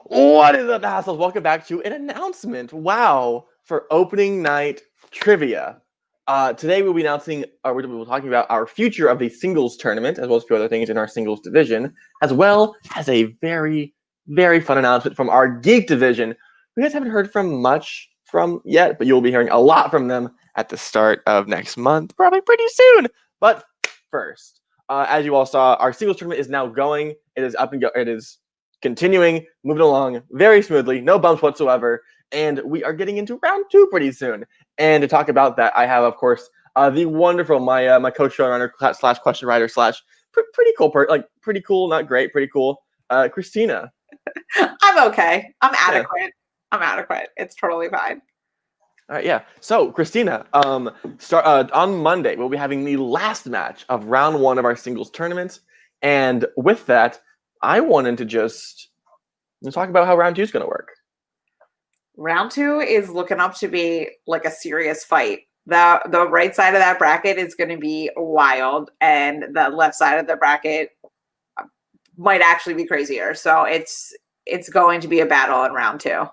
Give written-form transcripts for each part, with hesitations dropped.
What is up, assholes? Welcome back to an announcement. Wow, for opening night trivia. Today we'll be announcing, we'll be talking about our future of the singles tournament, as well as a few other things in our singles division, as well as a very, very fun announcement from our geek division. You guys haven't heard from much from yet, but you'll be hearing a lot from them at the start of next month, probably pretty soon. But first, as you all saw, our singles tournament is now going. It is up and go. It is continuing, moving along very smoothly, no bumps whatsoever, and we are getting into round two pretty soon. And to talk about that, I have, of course, the wonderful my co-showrunner slash question writer slash pretty cool pretty cool, not great, pretty cool, Christina. I'm okay. I'm adequate. Yeah. I'm adequate. It's totally fine. All right, yeah. So, Christina, on Monday, we'll be having the last match of round one of our singles tournament, and with that, I wanted to just talk about how round two is going to work. Round two is looking up to be like a serious fight. The right side of that bracket is going to be wild, and the left side of the bracket might actually be crazier. So it's going to be a battle in round two.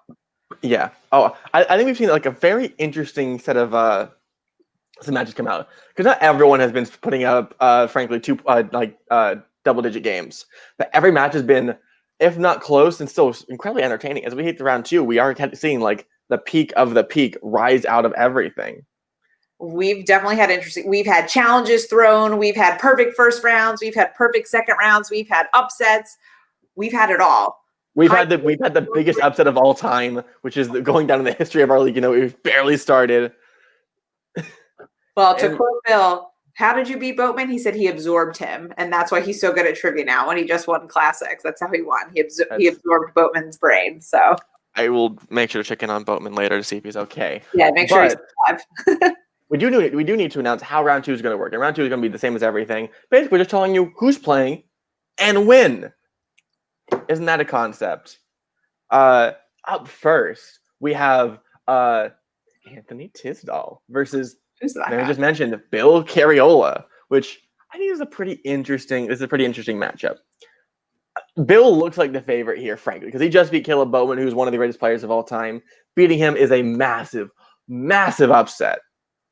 Yeah. Oh, I think we've seen like a very interesting set of some matches come out, because not everyone has been putting up, frankly, two double-digit games, but every match has been, if not close, and still incredibly entertaining. As we hit the round two, we are seeing like the peak of the peak rise out of everything. We've definitely had we've had challenges thrown, we've had perfect first rounds, we've had perfect second rounds, we've had upsets, we've had it all. We've had the biggest upset of all time, which is going down in the history of our league. We've barely started. Well, to quote Bill, how did you beat Boatman? He said he absorbed him, and that's why he's so good at trivia now. When he just won classics, that's how he won. He absorbed Boatman's brain. So I will make sure to check in on Boatman later to see if he's okay. Yeah, make sure he's alive. we do need to announce how round two is going to work, and round two is going to be the same as everything. Basically, we're just telling you who's playing and when. Isn't that a concept? Up first, we have Anthony Tisdall versus, I just mentioned, Bill Carriola, which I think is a pretty interesting matchup. Bill looks like the favorite here, frankly, because he just beat Caleb Bowman, who's one of the greatest players of all time. Beating him is a massive, massive upset.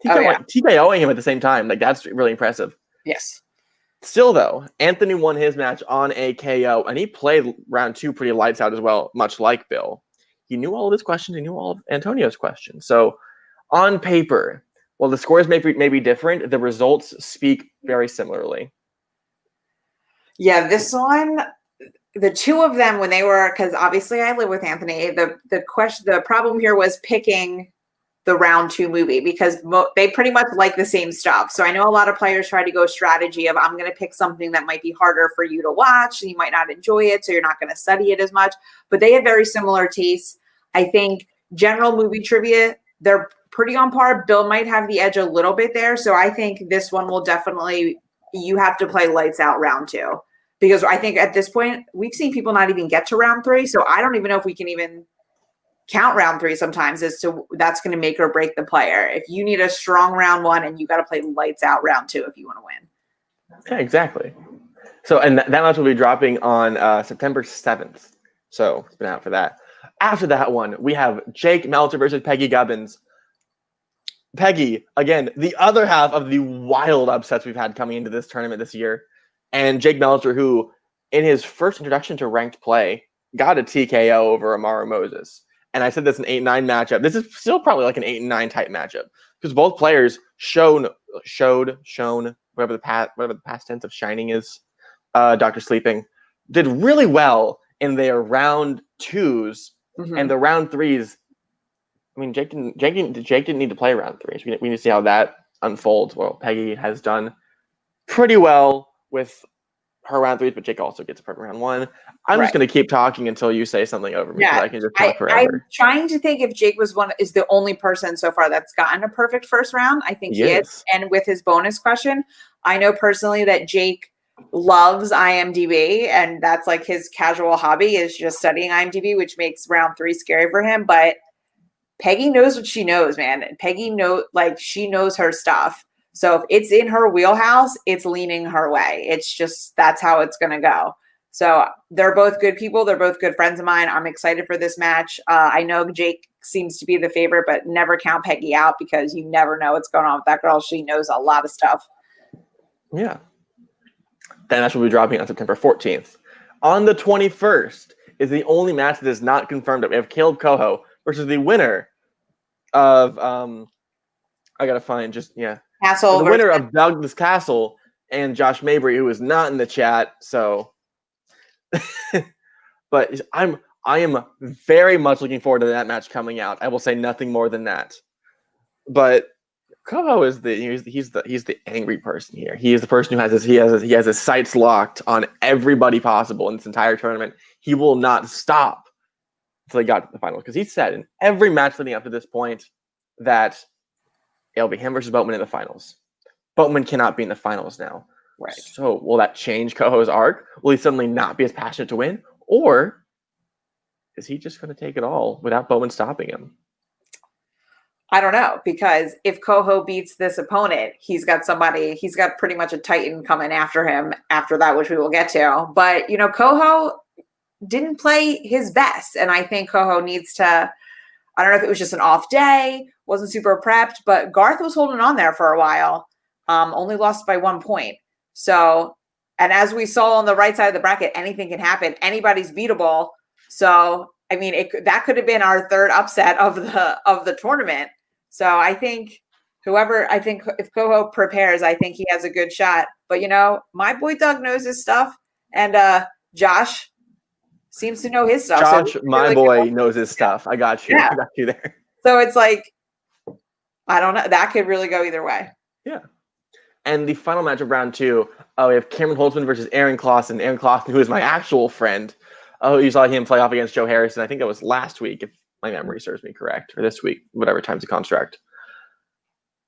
TKOing him at the same time, that's really impressive. Yes. Still, though, Anthony won his match on a KO, and he played round two pretty lights out as well, much like Bill. He knew all of his questions. He knew all of Antonio's questions. So, on paper, while the scores may be different, the results speak very similarly. Yeah, this one, the two of them, when they were, because obviously I live with Anthony, the problem here was picking the round two movie, because they pretty much like the same stuff. So I know a lot of players try to go strategy of, I'm going to pick something that might be harder for you to watch and you might not enjoy it, so you're not going to study it as much. But they have very similar tastes. I think general movie trivia, they're pretty on par. Bill might have the edge a little bit there. So I think this one will definitely, you have to play lights out round two, because I think at this point we've seen people not even get to round three. So I don't even know if we can even count round three sometimes as to that's going to make or break the player. If you need a strong round one, and you got to play lights out round two if you want to win. Yeah, exactly. So, and that match will be dropping on September 7th. So it's been out for that. After that one, we have Jake Meltzer versus Peggy Gubbins. Peggy, again, the other half of the wild upsets we've had coming into this tournament this year. And Jake Meltzer, who in his first introduction to ranked play, got a TKO over Amaru Moses. And I said this an 8-9 matchup. This is still probably like an 8-9 type matchup, because both players showed whatever the past tense of shining is, Dr. Sleeping, did really well in their round twos, and the round threes. I mean, Jake didn't need to play round threes. We need to see how that unfolds. Well, Peggy has done pretty well with her round threes, but Jake also gets a perfect round one. I'm just going to keep talking until you say something over me, because I can just talk forever. I'm trying to think if Jake is the only person so far that's gotten a perfect first round. I think he is. And with his bonus question, I know personally that Jake loves IMDb, and that's like his casual hobby is just studying IMDb, which makes round three scary for him. But Peggy knows what she knows, man. Peggy she knows her stuff. So if it's in her wheelhouse, it's leaning her way. It's just, that's how it's going to go. So they're both good people. They're both good friends of mine. I'm excited for this match. I know Jake seems to be the favorite, but never count Peggy out because you never know what's going on with that girl. She knows a lot of stuff. Yeah. That match will be dropping on September 14th. On the 21st is the only match that is not confirmed. We have Caleb Coho versus the winner of I gotta find Castle. the winner of Douglas Castle and Josh Mabry, who is not in the chat. So, but I am very much looking forward to that match coming out. I will say nothing more than that. But Coho is he's the angry person here. He is the person who has his sights locked on everybody possible in this entire tournament. He will not stop until he got to the final because he said in every match leading up to this point that it'll be him versus Boatman in the finals. Boatman cannot be in the finals now. Right. So will that change Coho's arc? Will he suddenly not be as passionate to win? Or is he just going to take it all without Boatman stopping him? I don't know, because if Coho beats this opponent, he's got pretty much a Titan coming after him after that, which we will get to. But, Coho didn't play his best. And I think Coho needs to, I don't know if it was just an off day, wasn't super prepped, but Garth was holding on there for a while, only lost by 1 point. So, and as we saw on the right side of the bracket, anything can happen. Anybody's beatable. So, I mean, that could have been our third upset of the tournament. So I think if Coho prepares, I think he has a good shot. But, my boy Doug knows his stuff. And Josh seems to know his stuff. Josh, my boy, knows his stuff. I got you. Yeah. I got you there. So it's like, I don't know. That could really go either way. Yeah. And the final match of round 2, we have Cameron Holtzman versus Aaron Clausen. Aaron Clausen, who is my actual friend. You saw him play off against Joe Harrison. I think that was last week, if my memory serves me correct, or this week, whatever time's the construct.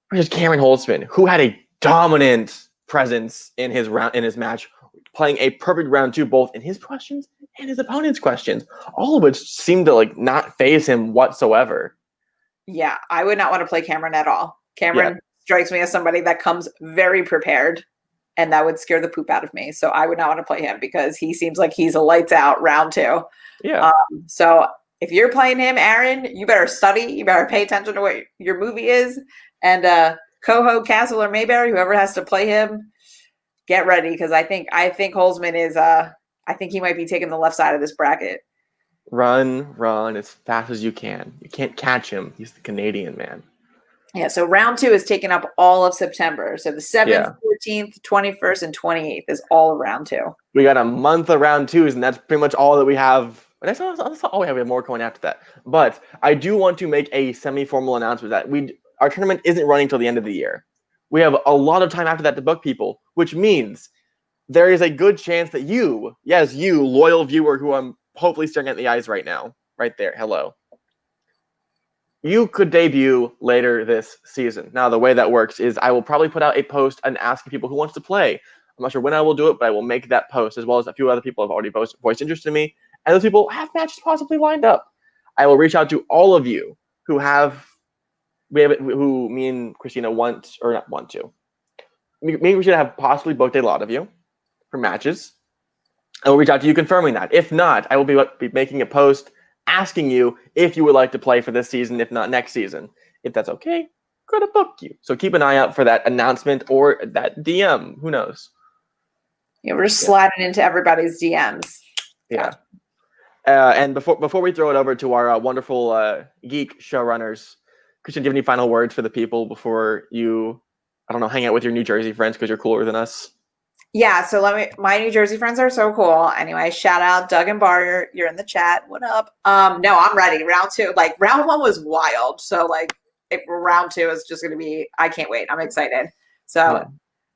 Versus Cameron Holtzman, who had a dominant presence in his match, playing a perfect round 2, both in his questions and his opponent's questions, all of which seemed to not faze him whatsoever. Yeah, I would not want to play Cameron at all. Cameron strikes me as somebody that comes very prepared, and that would scare the poop out of me. So I would not want to play him because he seems like he's a lights out round 2. Yeah. So if you're playing him, Aaron, you better study. You better pay attention to what your movie is. And Coho, Castle, or Mayberry, whoever has to play him, get ready because I think Holtzman is. I think he might be taking the left side of this bracket. Run as fast as you can. You can't catch him. He's the Canadian man. Yeah, so round 2 is taking up all of September. So the 7th, 14th, 21st, and 28th is all of round 2. We got a month of round 2s, and that's pretty much all that we have. That's not all we have. We have more going after that. But I do want to make a semi-formal announcement that our tournament isn't running till the end of the year. We have a lot of time after that to book people, which means there is a good chance that you, loyal viewer who I'm hopefully staring at the eyes right now, right there, hello, you could debut later this season. Now, the way that works is I will probably put out a post and ask people who wants to play. I'm not sure when I will do it, but I will make that post, as well as a few other people have already voiced interest in me, and those people have matches possibly lined up. I will reach out to all of you who me and Christina me and Christina have possibly booked a lot of you for matches. I will reach out to you confirming that. If not, I will be making a post asking you if you would like to play for this season, if not next season. If that's okay, going to book you. So keep an eye out for that announcement or that DM. Who knows? Yeah, we're just sliding into everybody's DMs. Yeah. And before we throw it over to our wonderful geek showrunners, Christian, do you have any final words for the people before you, hang out with your New Jersey friends because you're cooler than us? Yeah, so my New Jersey friends are so cool. Anyway, shout out Doug and Bar, you're in the chat. What up? No, I'm ready. Round 2, round 1 was wild. So round 2 is just going to be, I can't wait. I'm excited. So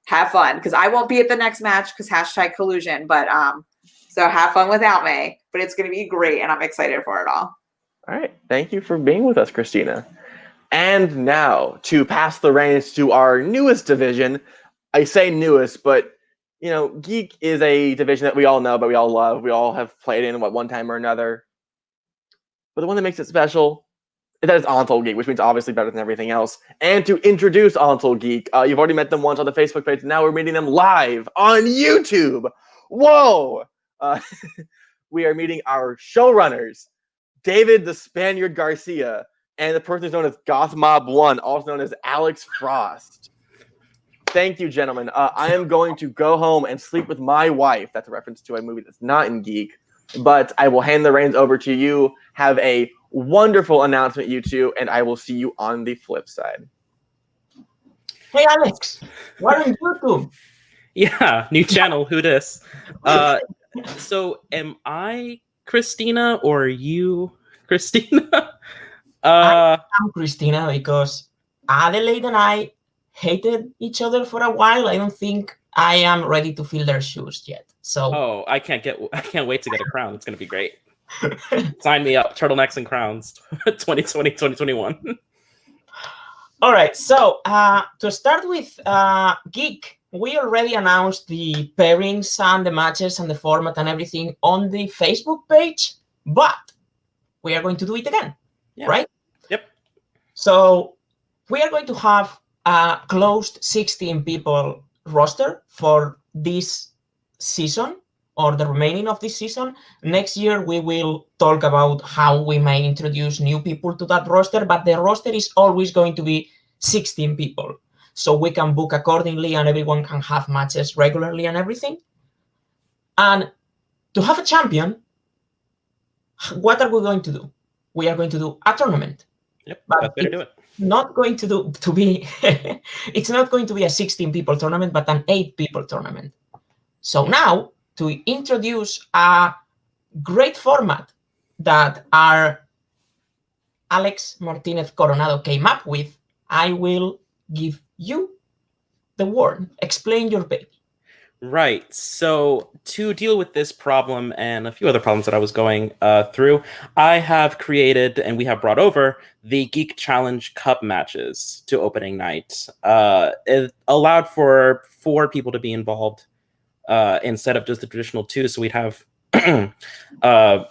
have fun because I won't be at the next match because #collusion, but so have fun without me, but it's going to be great. And I'm excited for it all. All right. Thank you for being with us, Christina. And now to pass the reins to our newest division. I say newest, but Geek is a division that we all know, but we all love. We all have played in one time or another. But the one that makes it special is that it's Onsol Geek, which means obviously better than everything else. And to introduce Onsol Geek, you've already met them once on the Facebook page. Now we're meeting them live on YouTube. Whoa! uh, we are meeting our showrunners, David the Spaniard Garcia, and the person who's known as Goth Mob 1, also known as Alex Frost. Thank you, gentlemen. I am going to go home and sleep with my wife. That's a reference to a movie that's not in Geek. But I will hand the reins over to you. Have a wonderful announcement, you two, and I will see you on the flip side. Hey, Alex, we're on YouTube. Yeah, new channel. Who dis? So am I Christina or are you Christina? I'm Christina because Adelaide and I hated each other for a while. I don't think I am ready to fill their shoes yet. So I can't wait to get a crown. It's gonna be great. Sign me up. Turtlenecks and crowns 2020, 2021. All right. So to start with Geek, we already announced the pairings and the matches and the format and everything on the Facebook page, but we are going to do it again, right? Yep. So we are going to have a closed 16 people roster for this season or the remaining of this season. Next year, we will talk about how we may introduce new people to that roster, but the roster is always going to be 16 people. So we can book accordingly and everyone can have matches regularly and everything. And to have a champion, what are we going to do? We are going to do a tournament. Yep, but that's the way to do it. Not going to be it's not going to be a 16 people tournament, but an 8 people tournament. So now to introduce a great format that our Alex Martinez Coronado came up with, I will give you the word. Explain your baby. Right. So to deal with this problem and a few other problems that I was going through, I have created and we have brought over the Geek Challenge Cup matches to opening night. It allowed for 4 people to be involved instead of just the traditional 2. So we'd have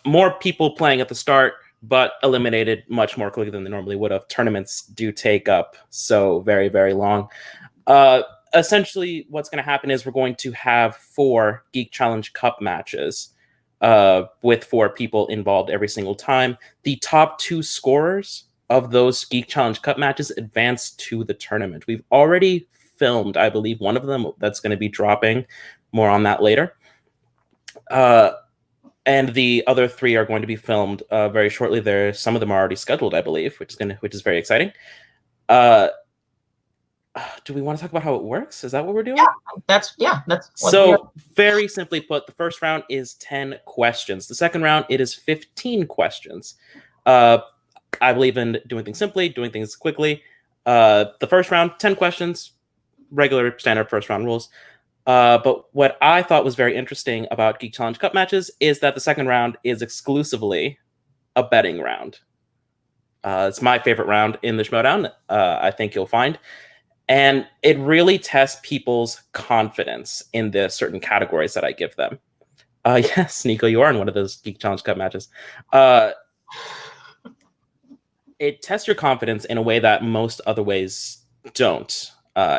more people playing at the start, but eliminated much more quickly than they normally would have. Tournaments do take up so very, very long. Essentially, what's going to happen is we're going to have 4 Geek Challenge Cup matches with 4 people involved every single time. The top 2 scorers of those Geek Challenge Cup matches advance to the tournament. We've already filmed, I believe, one of them that's going to be dropping. More on that later. And the other 3 are going to be filmed very shortly. Some of them are already scheduled, I believe, which is very exciting. Do we want to talk about how it works? Is that what we're doing? That's what so very simply put, the first round is 10 questions. The second round, it is 15 questions. I believe in doing things simply, doing things quickly. The first round, 10 questions, regular standard first round rules. But what I thought was very interesting about Geek Challenge Cup matches is that the second round is exclusively a betting round. It's my favorite round in the Schmoedown, I think you'll find. And it really tests people's confidence in the certain categories that I give them. Yes, Nico, you are in one of those Geek Challenge Cup matches. It tests your confidence in a way that most other ways don't.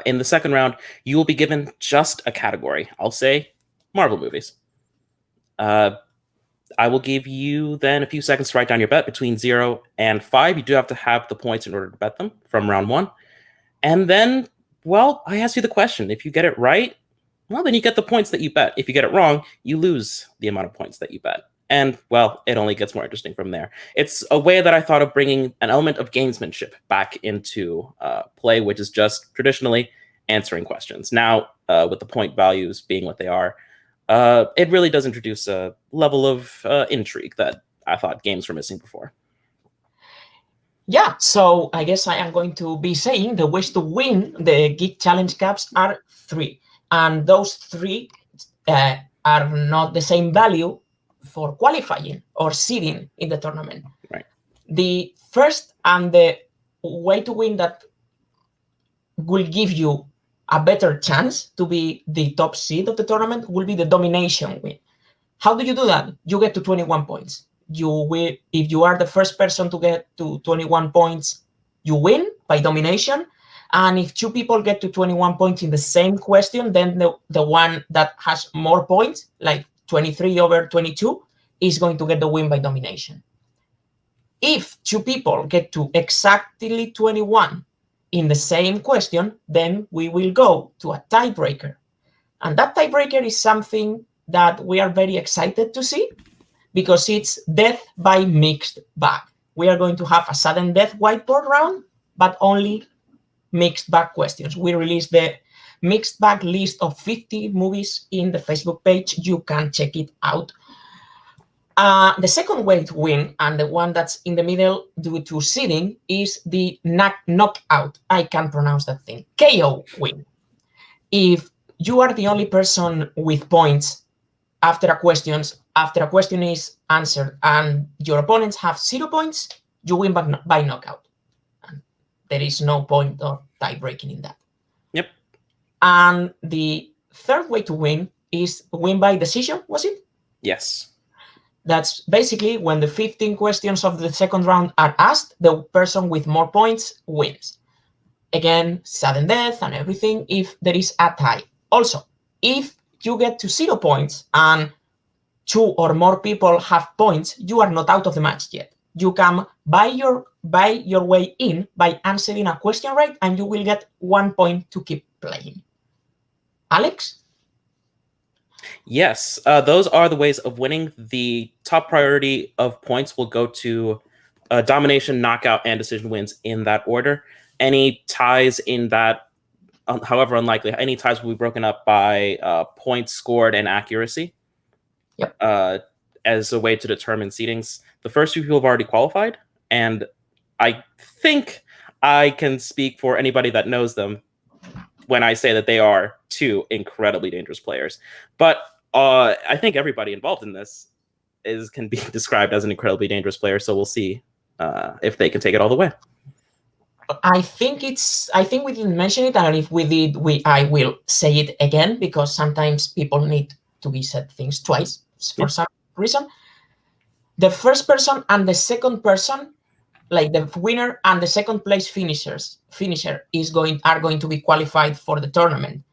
In the second round, you will be given just a category. I'll say Marvel movies. I will give you then a few seconds to write down your bet between 0 and 5. You do have to have the points in order to bet them from round 1. And then, well, I ask you the question. If you get it right, well, then you get the points that you bet. If you get it wrong, you lose the amount of points that you bet. And, well, it only gets more interesting from there. It's a way that I thought of bringing an element of gamesmanship back into play, which is just traditionally answering questions. Now, with the point values being what they are, it really does introduce a level of intrigue that I thought games were missing before. Yeah, so I guess I am going to be saying the ways to win the Geek Challenge Cups are 3. And those 3 are not the same value for qualifying or seeding in the tournament. Right. The first and the way to win that will give you a better chance to be the top seed of the tournament will be the domination win. How do you do that? You get to 21 points. You will, if you are the first person to get to 21 points, you win by domination. And if 2 people get to 21 points in the same question, then the one that has more points, like 23/22 is going to get the win by domination. If two people get to exactly 21 in the same question, then we will go to a tiebreaker. And that tiebreaker is something that we are very excited to see because it's death by mixed bag. We are going to have a sudden death whiteboard round, but only mixed bag questions. We released the mixed bag list of 50 movies in the Facebook page. You can check it out. The second way to win, and the one that's in the middle due to seeding, is the knockout. I can't pronounce that thing. KO win. If you are the only person with points after a question is answered and your opponents have 0 points, you win by knockout. And there is no point of tie breaking in that. Yep. And the third way to win is win by decision, was it? Yes. That's basically when the 15 questions of the second round are asked, the person with more points wins. Again, sudden death and everything if there is a tie. Also, if you get to 0 points and 2 or more people have points, you are not out of the match yet. You can buy your way in by answering a question right, and you will get 1 point to keep playing. Alex? Yes, those are the ways of winning. The top priority of points will go to domination, knockout, and decision wins in that order. Any ties in that, however unlikely, any ties will be broken up by points scored and accuracy. Yep. As a way to determine seedings. The first few people have already qualified, and I think I can speak for anybody that knows them when I say that they are 2 incredibly dangerous players. But I think everybody involved in this can be described as an incredibly dangerous player, so we'll see if they can take it all the way. I think we didn't mention it, and if we did, I will say it again because sometimes people need to be said things twice for some reason. The first person and the second person, like the winner and the second place finisher are going to be qualified for the tournament.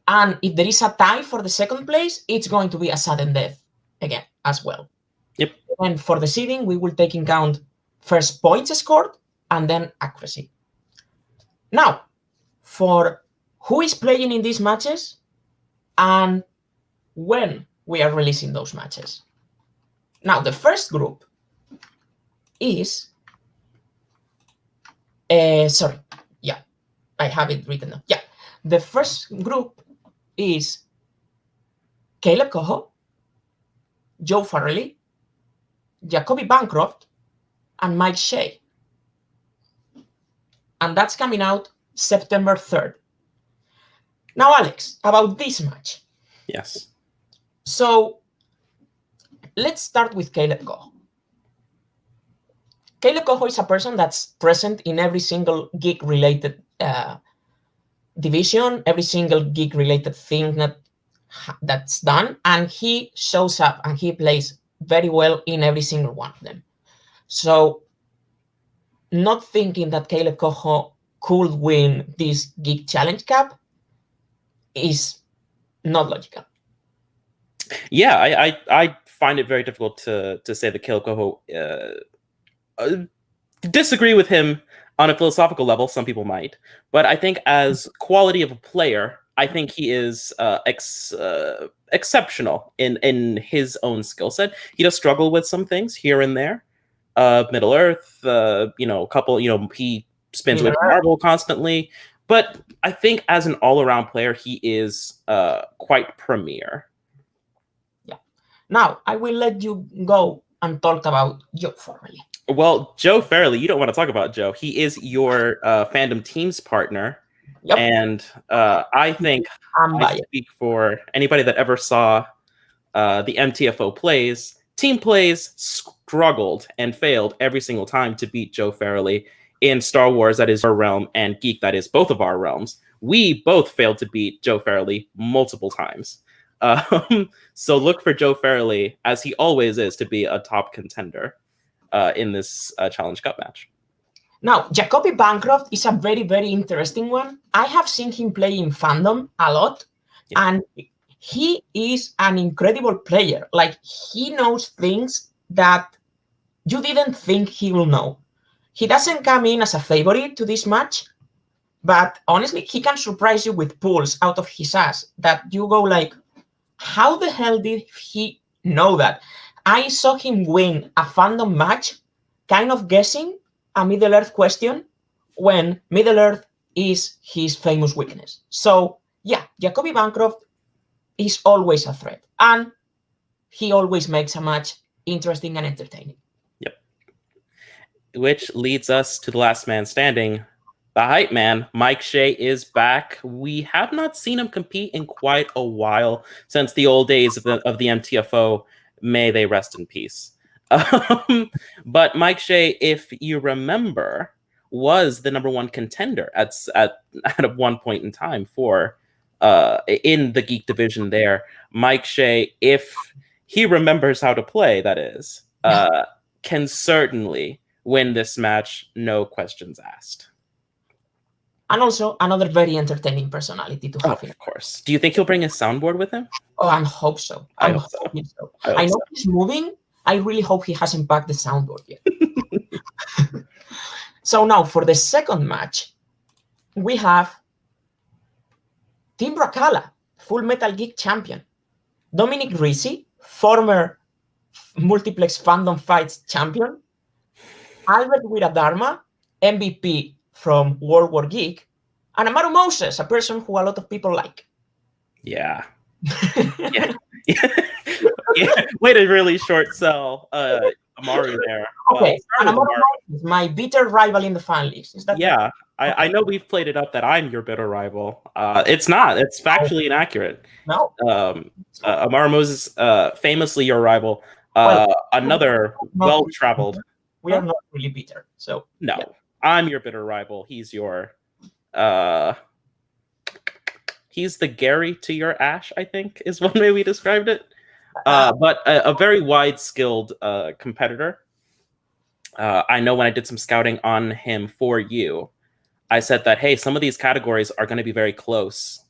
And if there is a tie for the second place, it's going to be a sudden death again as well. Yep. And for the seeding, we will take in count first points scored and then accuracy. Now, for who is playing in these matches and when we are releasing those matches. Now, the first group is I have it written down. Yeah, the first group is Caleb Coho, Joe Farrelly, Jacoby Bancroft, and Mike Shea. And that's coming out September 3rd. Now, Alex, about this match. Yes. So let's start with Caleb Coho. Caleb Coho is a person that's present in every single geek-related division, every single geek-related thing that's done, and he shows up and he plays very well in every single one of them. So not thinking that Caleb Coho could win this Geek Challenge Cup is not logical. Yeah, I find it very difficult to say that Caleb Coho disagree with him on a philosophical level. Some people might, but I think as quality of a player, I think he is exceptional in his own skill set. He does struggle with some things here and there. Middle Earth, a couple, he spins with Marvel constantly. But I think as an all-around player, he is quite premier. Yeah. Now, I will let you go and talk about Joe Farrelly. Well, Joe Farrelly, you don't want to talk about Joe. He is your fandom teams partner. Yep. And I think I speak for anybody that ever saw the MTFO plays. Team plays struggled and failed every single time to beat Joe Farrelly. In Star Wars, that is our realm, and Geek, that is both of our realms. We both failed to beat Joe Farrelly multiple times. So look for Joe Farrelly, as he always is, to be a top contender in this Challenge Cup match. Now, Jacoby Bancroft is a very, very interesting one. I have seen him play in fandom a lot, and he is an incredible player. Like, he knows things that you didn't think he will know. He doesn't come in as a favorite to this match, but honestly, he can surprise you with pulls out of his ass that you go like, how the hell did he know that? I saw him win a fandom match kind of guessing a Middle-earth question when Middle-earth is his famous weakness. So yeah, Jacoby Bancroft is always a threat, and he always makes a match interesting and entertaining. Yep. Which leads us to the last man standing. The hype man, Mike Shea, is back. We have not seen him compete in quite a while, since the old days of the MTFO. May they rest in peace. But Mike Shea, if you remember, was the #1 contender at one point in time for in the Geek division there. Mike Shea, if he remembers how to play, that is, can certainly win this match, no questions asked. And also another very entertaining personality to have. Of course. Do you think he'll bring his soundboard with him? Oh, I hope so. I'm hoping so. I know he's moving. I really hope he hasn't packed the soundboard yet. So now for the second match, we have Team Bracala, Full Metal Geek champion. Dominic Risi, former Multiplex Fandom Fights champion. Albert Wiradharma, MVP from World War Geek. And Amaru Moses, a person who a lot of people like. Yeah. Yeah. Way to really short sell Amaru there. Okay, and Amaru is my bitter rival in the fan list. Is that right? I know we've played it up that I'm your bitter rival. It's not. It's factually inaccurate. No. Amaru Moses, famously your rival. Another well-traveled. We are not really bitter. So no, yeah. I'm your bitter rival. He's your he's the Gary to your Ash, I think, is one way we described it. But a very wide-skilled competitor. I know when I did some scouting on him for you, I said that, hey, some of these categories are going to be very close.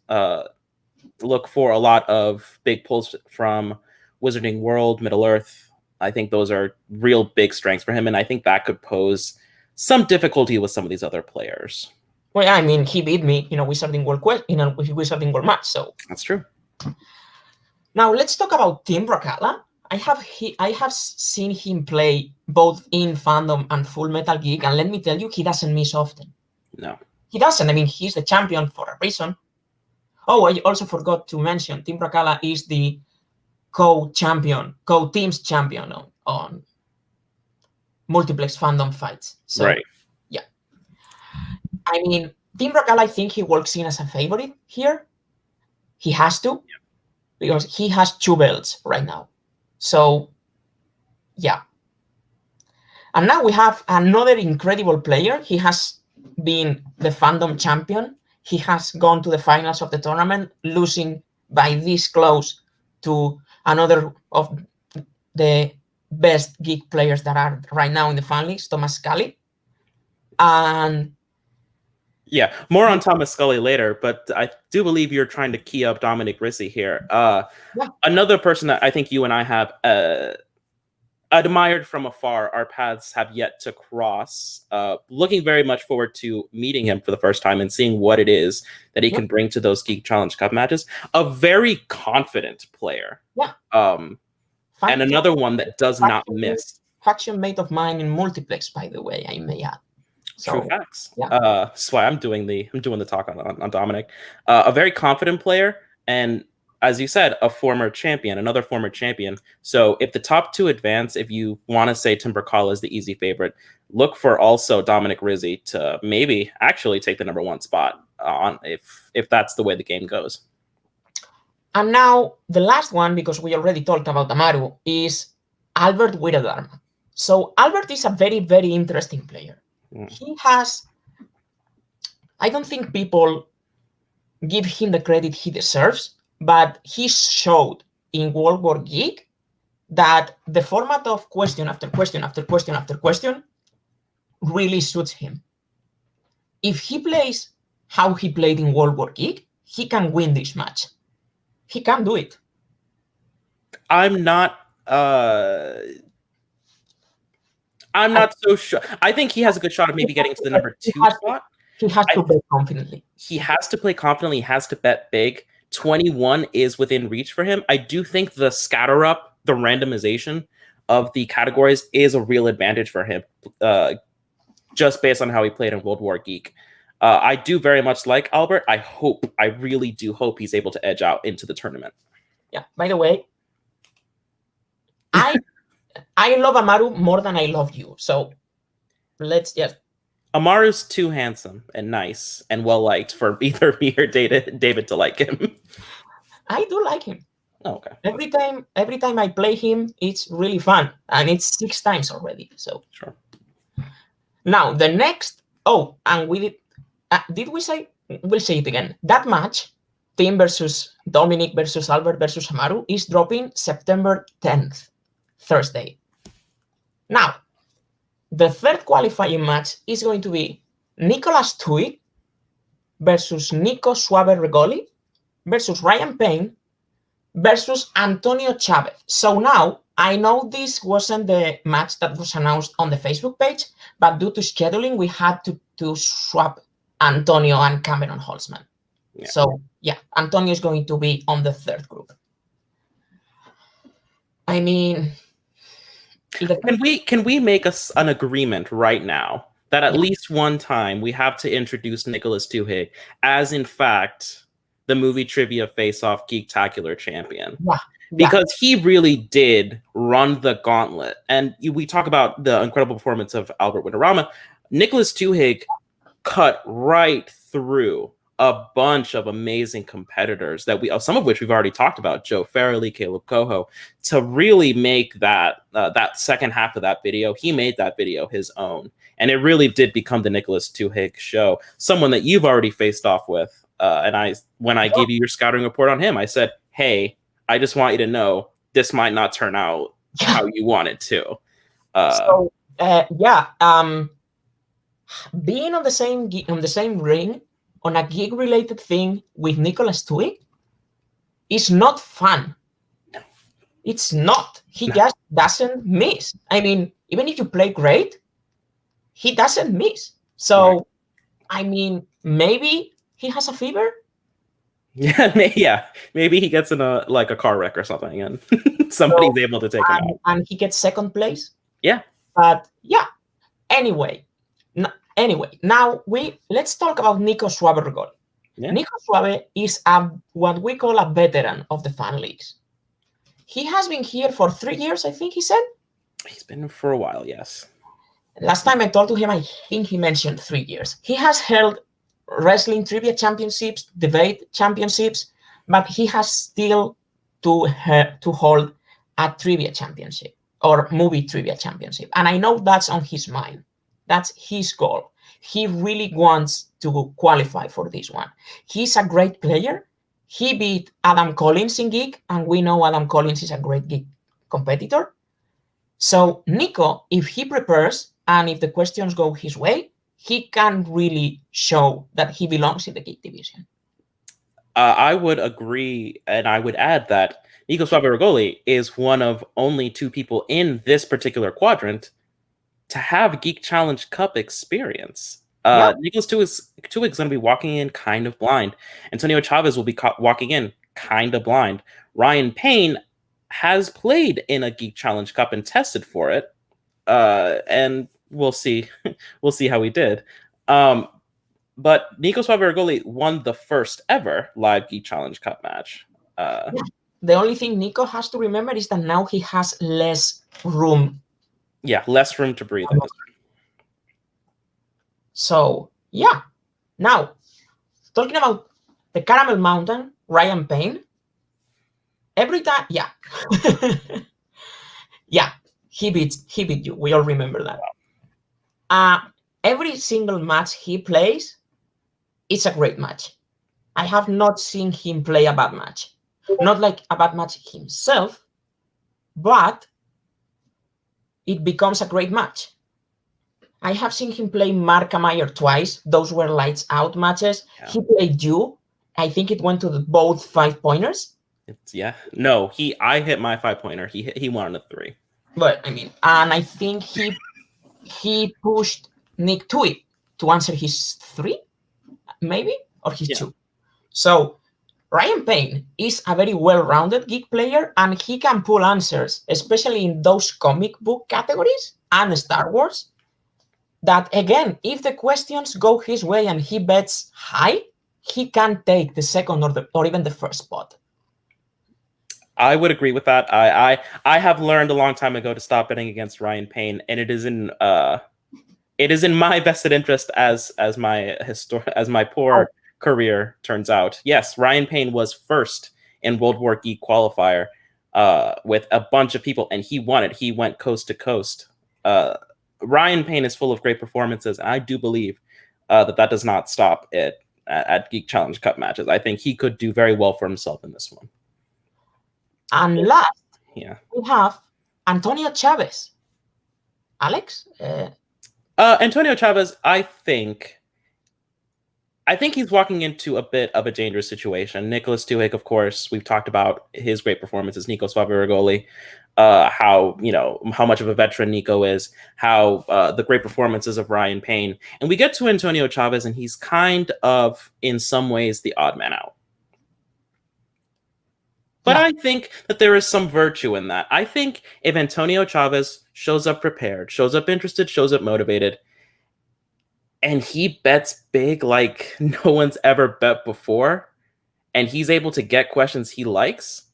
Look for a lot of big pulls from Wizarding World, Middle-earth. I think those are real big strengths for him, and I think that could pose some difficulty with some of these other players. Well, I mean, he beat me in a Wizarding World match, so that's true. Now let's talk about Team Bracala. I have seen him play both in Fandom and Full Metal Geek, and let me tell you, he doesn't miss often. No, he doesn't. I mean, he's the champion for a reason. Oh, I also forgot to mention, Team Bracala is the co-teams champion on Multiplex Fandom Fights. So, right. Yeah. I mean, Team Bracala, I think he walks in as a favorite here. He has to, because he has 2 belts right now. So, yeah. And now we have another incredible player. He has been the Fandom champion. He has gone to the finals of the tournament, losing by this close to another of the best geek players that are right now in the fan leagues, Thomas Scully. And yeah, more on Thomas Scully later, but I do believe you're trying to key up Dominic Risi here. Another person that I think you and I have admired from afar. Our paths have yet to cross. Looking very much forward to meeting him for the first time and seeing what it is that he can bring to those Geek Challenge Cup matches. A very confident player. Yeah. And another one that does not miss. Faction mate of mine in Multiplex, by the way, I may add. So, true facts. Yeah. That's why I'm doing the talk on Dominic. A very confident player, and as you said, another former champion. So if the top 2 advance, if you want to say Team Bracala is the easy favorite, look for also Dominic Risi to maybe actually take the #1 spot on if that's the way the game goes. And now the last one, because we already talked about Amaru, is Albert Wiradharma. So Albert is a very, very interesting player. He has, I don't think people give him the credit he deserves, but he showed in World War Geek that the format of question after question after question after question really suits him. If he plays how he played in World War Geek, he can win this match. he can do it. I'm not so sure. I think he has a good shot of maybe getting to the number 2 spot. He has to bet confidently. He has to play confidently. He has to bet big. 21 is within reach for him. I do think the scatter up, the randomization of the categories is a real advantage for him, just based on how he played in World War Geek. I do very much like Albert. I really do hope he's able to edge out into the tournament. Yeah. By the way, I love Amaru more than I love you. So let's just. Amaru's too handsome and nice and well liked for either me or David to like him. I do like him. Oh, okay. Every time I play him, it's really fun, and it's 6 times already. So Sure. Now the next. Oh, and we did we say? We'll say it again. That match, Tim versus Dominic versus Albert versus Amaru, is dropping September 10th, Thursday. Now, the third qualifying match is going to be Nicholas Tui versus Nico Suave Regoli versus Ryan Payne versus Antonio Chavez. So now, I know this wasn't the match that was announced on the Facebook page, but due to scheduling, we had to swap Antonio and Cameron Holzman. Yeah. So, yeah, Antonio is going to be on the third group. I mean... Can we make an agreement right now that at least one time we have to introduce Nicholas Tuhig as, in fact, the movie trivia face-off Geektacular champion? Yeah. Because he really did run the gauntlet. And we talk about the incredible performance of Albert Winterama. Nicholas Tuhig cut right through a bunch of amazing competitors that some of which we've already talked about, Joe Farrelly, Caleb Coho, to really make that second half of that video. He made that video his own, and it really did become the Nicholas Tuhig show. Someone that you've already faced off with, and when I gave you your scouting report on him, I said, "Hey, I just want you to know this might not turn out how you want it to." Being on the same ring on a gig-related thing with Nicholas Tui is not fun. It's not. He just doesn't miss. I mean, even if you play great, he doesn't miss. So, right. I mean, maybe he has a fever. Yeah. Maybe he gets in a car wreck or something, and somebody's able to take him out, and he gets second place. Yeah. But yeah. Anyway, now let's talk about Nico Suave Regoli. Yeah. Nico Suave is what we call a veteran of the fan leagues. He has been here for 3 years, I think he said. He's been for a while, yes. Last time I talked to him, I think he mentioned 3 years. He has held wrestling trivia championships, debate championships, but he has still to hold a trivia championship or movie trivia championship. And I know that's on his mind. That's his goal. He really wants to qualify for this one. He's a great player. He beat Adam Collins in Geek, and we know Adam Collins is a great Geek competitor. So Nico, if he prepares and if the questions go his way, he can really show that he belongs in the Geek division. I would agree, and I would add that Nico Suave Regoli is one of only 2 people in this particular quadrant to have Geek Challenge Cup experience. Nicholas Tuhig is going to be walking in kind of blind. Antonio Chavez will be walking in kind of blind. Ryan Payne has played in a Geek Challenge Cup and tested for it, and we'll see. We'll see how he did. But Nico Suave Regoli won the first ever live Geek Challenge Cup match. The only thing Nico has to remember is that now he has less room. Yeah, less room to breathe. So, yeah. Now, talking about the Caramel Mountain, Ryan Payne, every time, yeah. Yeah, he beat you. We all remember that. Every single match he plays, it's a great match. I have not seen him play a bad match. Not like a bad match himself, but it becomes a great match. I have seen him play Mark Meyer twice. Those were lights out matches. Yeah. He played you. I think it went to both 5-pointers. No, I hit my 5-pointer. He won on a 3. But I mean, and I think he pushed Nick to it to answer his 3, maybe, or his 2. So Ryan Payne is a very well-rounded geek player, and he can pull answers, especially in those comic book categories and Star Wars. That again, if the questions go his way and he bets high, he can take the second or even the first spot. I would agree with that. I have learned a long time ago to stop betting against Ryan Payne, and it is in my vested interest as my poor career turns out. Yes, Ryan Payne was first in World War Geek qualifier with a bunch of people, and he won it. He went coast to coast. Ryan Payne is full of great performances, and I do believe that does not stop it at Geek Challenge Cup matches. I think he could do very well for himself in this one. And last, we have Antonio Chavez. Alex? Antonio Chavez, I think he's walking into a bit of a dangerous situation. Nicholas Tuhig, of course, we've talked about his great performances. Nico Svavirigoli, how much of a veteran Nico is, how the great performances of Ryan Payne. And we get to Antonio Chavez, and he's kind of, in some ways, the odd man out. But I think that there is some virtue in that. I think if Antonio Chavez shows up prepared, shows up interested, shows up motivated, and he bets big like no one's ever bet before, and he's able to get questions he likes,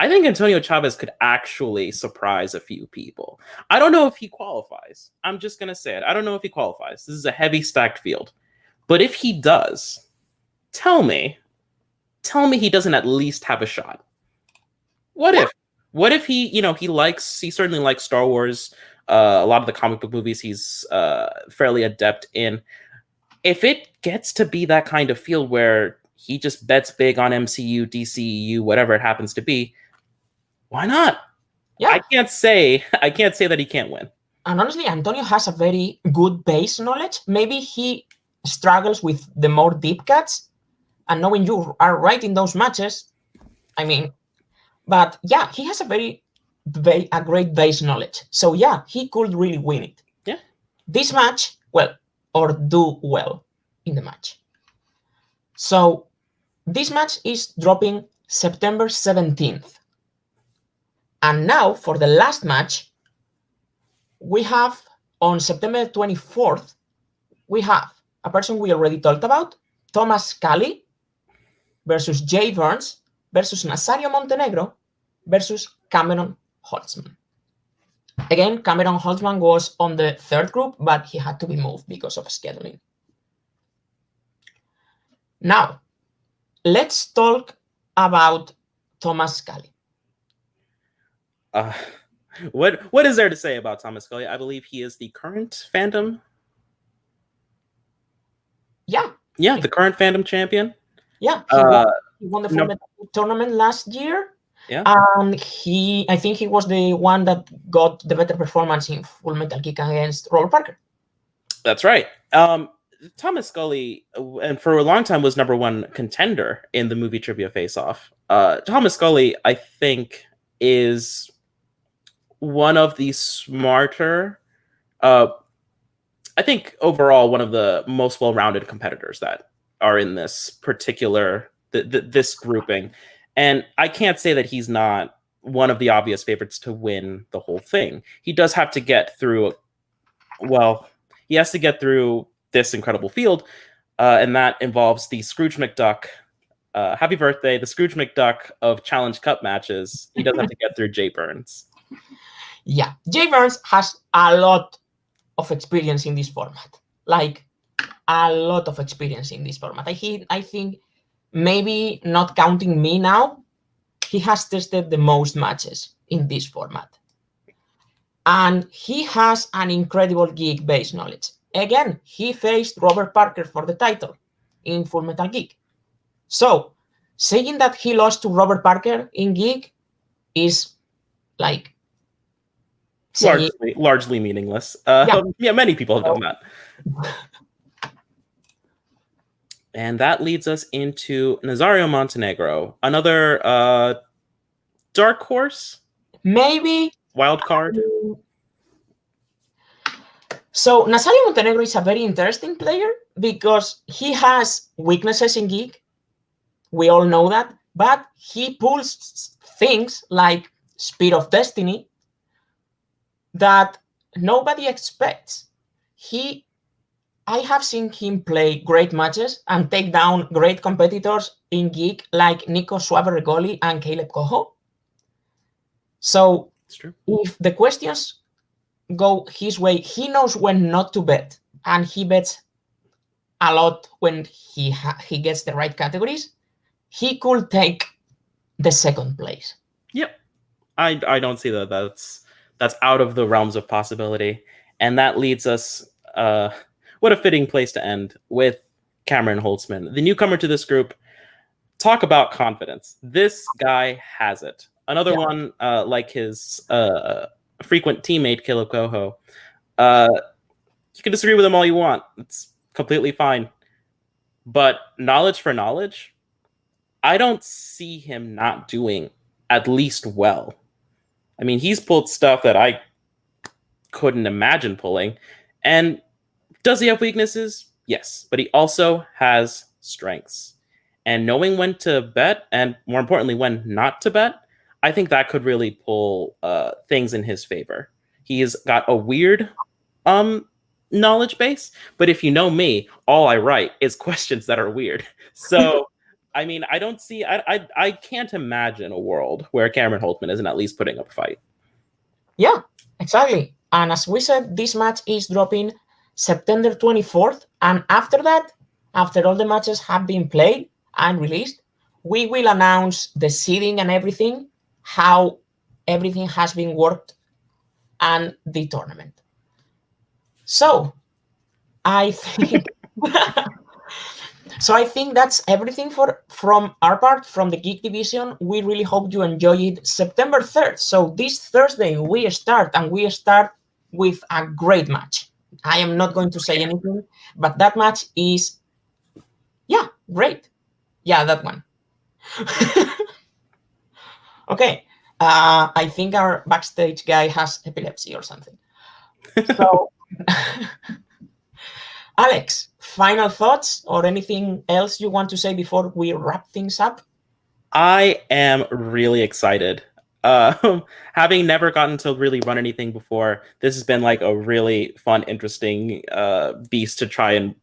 I think Antonio Chavez could actually surprise a few people. I don't know if he qualifies. I'm just going to say it. I don't know if he qualifies. This is a heavy stacked field. But if he does, tell me he doesn't at least have a shot. What if he certainly likes Star Wars, a lot of the comic book movies he's fairly adept in. If it gets to be that kind of field where he just bets big on MCU, DCEU, whatever it happens to be, why not? Yeah. I can't say that he can't win. And honestly, Antonio has a very good base knowledge. Maybe he struggles with the more deep cuts, and knowing you are right in those matches, I mean, but yeah, he has a great base knowledge. So yeah, he could really win it. Yeah. This match, or do well in the match. So this match is dropping September 17th. And now for the last match, we have on September 24th, we have a person we already talked about, Thomas Scully versus Jay Burns versus Nazario Montenegro versus Cameron Holtzman. Again, Cameron Holtzman was on the third group, but he had to be moved because of scheduling. Now, let's talk about Thomas Scully. What is there to say about Thomas Scully? I believe he is the current fandom. Yeah, the current fandom champion. Yeah, he won the Full Metal tournament last year. Yeah, and I think he was the one that got the better performance in Full Metal Geek against Robert Parker. That's right. Thomas Scully, and for a long time was #1 contender in the movie trivia face-off. Thomas Scully, I think, is one of the smarter, I think overall one of the most well-rounded competitors that are in this particular, this grouping. And I can't say that he's not one of the obvious favorites to win the whole thing. He does have to get through, he has to get through this incredible field, and that involves the Scrooge McDuck, happy birthday, the Scrooge McDuck of Challenge Cup matches. He does have to get through Jay Burns. Yeah, Jay Burns has a lot of experience in this format. Like, a lot of experience in this format. I think maybe not counting me now, he has tested the most matches in this format. And he has an incredible Geek base knowledge. Again, he faced Robert Parker for the title in Full Metal Geek. So, saying that he lost to Robert Parker in Geek is like... Largely meaningless. Yeah, many people have done that. And that leads us into Nazario Montenegro, another dark horse, Maybe. wild card. So Nazario Montenegro is a very interesting player because he has weaknesses in Geek. We all know that, but he pulls things like Speed of Destiny that nobody expects. I have seen him play great matches and take down great competitors in Geek like Nico Suave-Regoli and Caleb Coho. So It's true. if the questions go his way, he knows when not to bet, and he bets a lot when he gets the right categories. He could take the second place. Yep. I don't see that. That's out of the realms of possibility. And that leads us, what a fitting place to end with Cameron Holtzman, the newcomer to this group. Talk about confidence. This guy has it. Another one like his frequent teammate, Caleb Coho. You can disagree with him all you want. It's completely fine. But knowledge for knowledge, I don't see him not doing at least well. I mean, he's pulled stuff that I couldn't imagine pulling. And does he have weaknesses? Yes. But he also has strengths. And knowing when to bet, and more importantly, when not to bet, I think that could really pull things in his favor. He's got a weird knowledge base, but if you know me, all I write is questions that are weird. So, I mean, I can't imagine a world where Cameron Holtzman isn't at least putting up a fight. Yeah, exactly. And as we said, this match is dropping September 24th. And after that, after all the matches have been played and released, we will announce the seeding and everything, how everything has been worked, and the tournament. So I think that's everything from our part, from the Geek Division. We really hope you enjoy it. September 3rd. So this Thursday we start with a great match. I am not going to say anything, but that match is, great. Yeah, that one. Okay. I think our backstage guy has epilepsy or something. So, Alex, final thoughts or anything else you want to say before we wrap things up? I am really excited. Having never gotten to really run anything before, this has been like a really fun, interesting beast to try and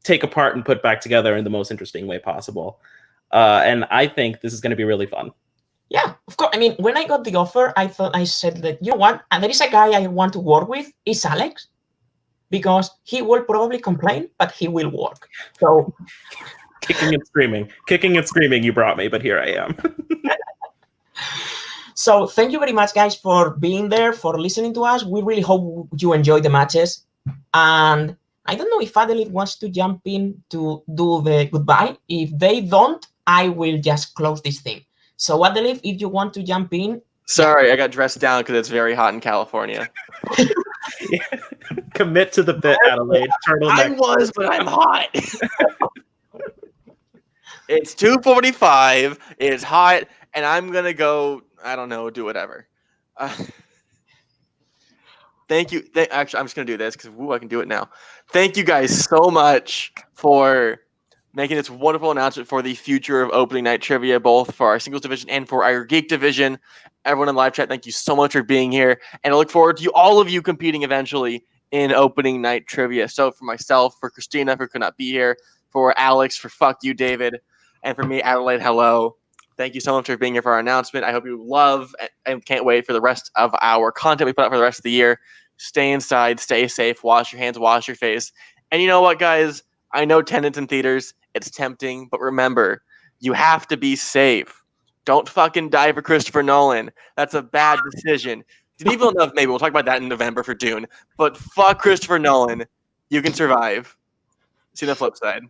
take apart and put back together in the most interesting way possible. And I think this is going to be really fun. Yeah, of course. I mean, when I got the offer, I said that, you know what? And there is a guy I want to work with, is Alex, because he will probably complain, but he will work. So kicking and screaming, you brought me, but here I am. So thank you very much, guys, for being there, for listening to us. We really hope you enjoy the matches. And I don't know if Adeline wants to jump in to do the goodbye. If they don't, I will just close this thing. So Adeline, if you want to jump in. Sorry, I got dressed down because it's very hot in California. Commit to the bit, Adelaide. I was, but I'm hot. It's 2:45. It's hot, and I'm gonna go. I don't know. Do whatever. Thank you. Actually, I'm just gonna do this because I can do it now. Thank you guys so much for making this wonderful announcement for the future of opening night trivia, both for our singles division and for our geek division. Everyone in live chat, thank you so much for being here, and I look forward to all of you competing eventually in opening night trivia. So for myself, for Christina, who could not be here, for Alex, for fuck you, David, and for me, Adelaide, hello. Thank you so much for being here for our announcement. I hope you love and can't wait for the rest of our content we put out for the rest of the year. Stay inside, stay safe, wash your hands, wash your face. And you know what, guys? I know attendance in theaters, it's tempting, but remember, you have to be safe. Don't fucking die for Christopher Nolan. That's a bad decision. Denis Villeneuve, maybe we'll talk about that in November for Dune. But fuck Christopher Nolan. You can survive. See the flip side.